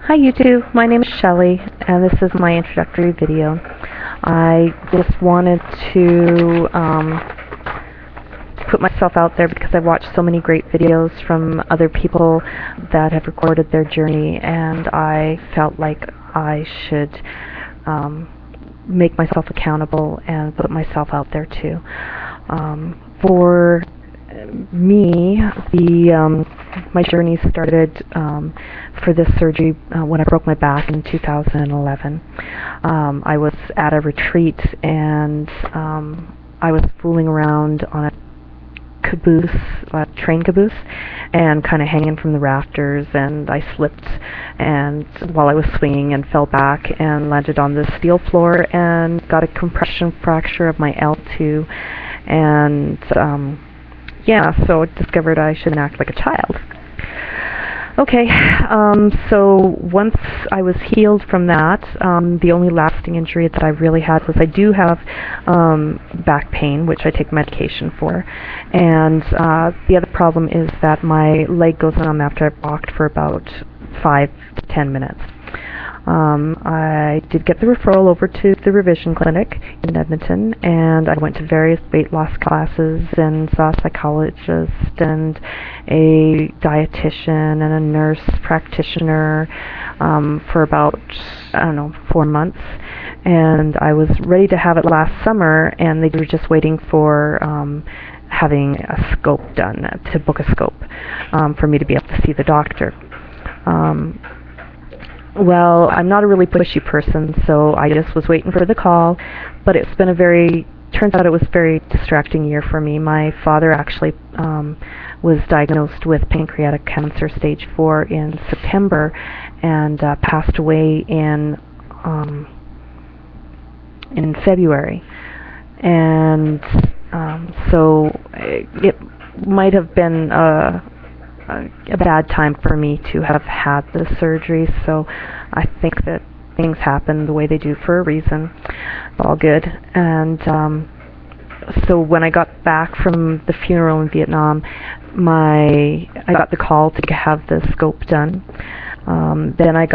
Hi YouTube, my name is Shelley and this is my introductory video. I just wanted to put myself out there because I've watched so many great videos from other people that have recorded their journey, and I felt like I should make myself accountable and put myself out there too. For me, my journey started for this surgery when I broke my back in 2011. I was at a retreat and I was fooling around on a caboose, a train caboose, and kind of hanging from the rafters, and I slipped and while I was swinging and fell back and landed on the steel floor and got a compression fracture of my L2, and yeah, so I discovered I shouldn't act like a child. Okay, so once I was healed from that, the only lasting injury that I really had was I do have back pain, which I take medication for, and the other problem is that my leg goes numb after I've walked for about 5 to 10 minutes. I did get the referral over to the revision clinic in Edmonton, and I went to various weight loss classes and saw a psychologist and a dietitian and a nurse practitioner for about, I don't know, 4 months. And I was ready to have it last summer, and they were just waiting for having a scope done, to book a scope for me to be able to see the doctor. Well, I'm not a really pushy person, so I just was waiting for the call, but it's been turns out it was a very distracting year for me. My father actually was diagnosed with pancreatic cancer stage 4 in September and passed away in February. And so it might have been a bad time for me to have had the surgery, so I think that things happen the way they do for a reason. All good. And so when I got back from the funeral in Vietnam, I got the call to have the scope done. Then I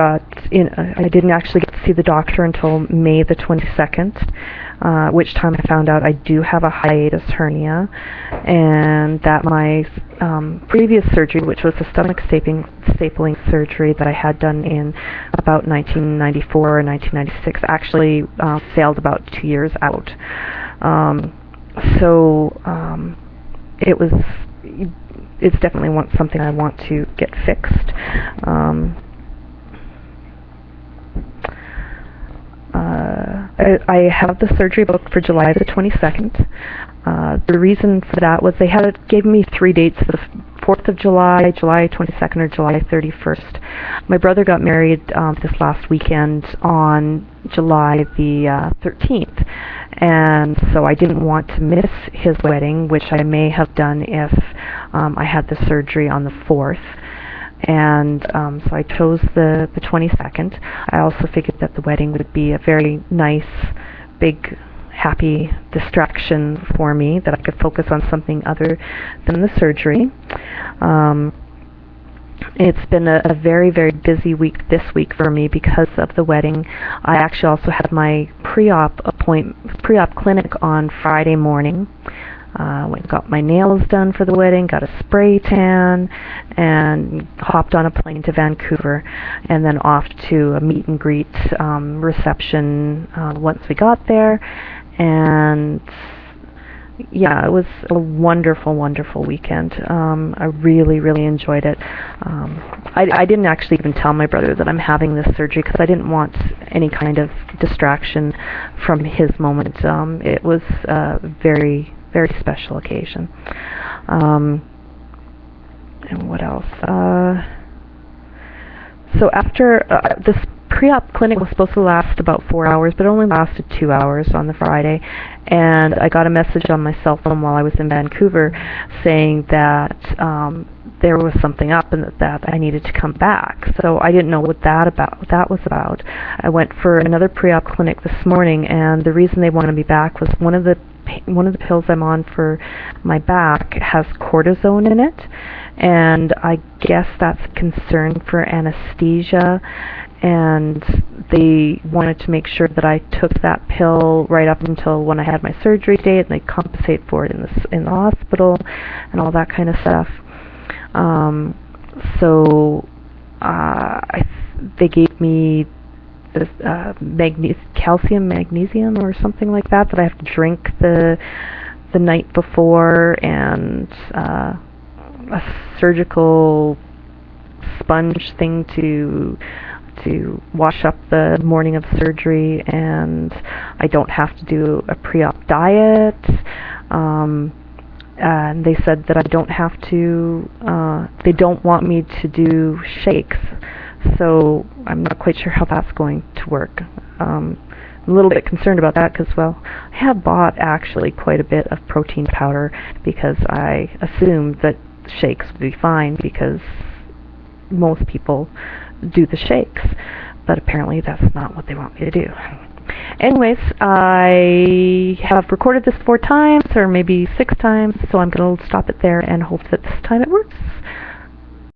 didn't actually get to see the doctor until May the 22nd, which time I found out I do have a hiatus hernia, and that my previous surgery, which was a stomach stapling surgery that I had done in about 1994 or 1996, actually failed about 2 years out. It's definitely something I want to get fixed. I have the surgery booked for July the 22nd. The reason for that was they gave me 3 dates: the 4th of July, July 22nd, or July 31st. My brother got married this last weekend on July the 13th, and so I didn't want to miss his wedding, which I may have done if I had the surgery on the 4th. And so I chose the 22nd. I also figured that the wedding would be a very nice, big, happy distraction for me, that I could focus on something other than the surgery. It's been a very, very busy week this week for me because of the wedding. I actually also had my pre-op clinic on Friday morning. Went and got my nails done for the wedding, got a spray tan, and hopped on a plane to Vancouver, and then off to a meet and greet reception once we got there. And yeah, it was a wonderful, wonderful weekend. I really, really enjoyed it. I didn't actually even tell my brother that I'm having this surgery because I didn't want any kind of distraction from his moment. It was a very, very special occasion. And what else? So after this pre-op clinic was supposed to last about 4 hours, but it only lasted 2 hours on the Friday, and I got a message on my cell phone while I was in Vancouver saying that there was something up and that I needed to come back. So I didn't know what that was about. I went for another pre-op clinic this morning, and the reason they wanted me back was one of the one of the pills I'm on for my back has cortisone in it, and I guess that's a concern for anesthesia, and they wanted to make sure that I took that pill right up until when I had my surgery date, and they compensate for it in the hospital and all that kind of stuff. They gave me this calcium, magnesium, or something like that I have to drink the night before, and a surgical sponge thing to wash up the morning of surgery, and I don't have to do a pre-op diet. And they said that I don't have to, they don't want me to do shakes, so I'm not quite sure how that's going to work. I'm a little bit concerned about that because, well, I have bought actually quite a bit of protein powder because I assumed that shakes would be fine because most people do the shakes, but apparently that's not what they want me to do. Anyways, I have recorded this 4 times, or maybe 6 times, so I'm going to stop it there and hope that this time it works.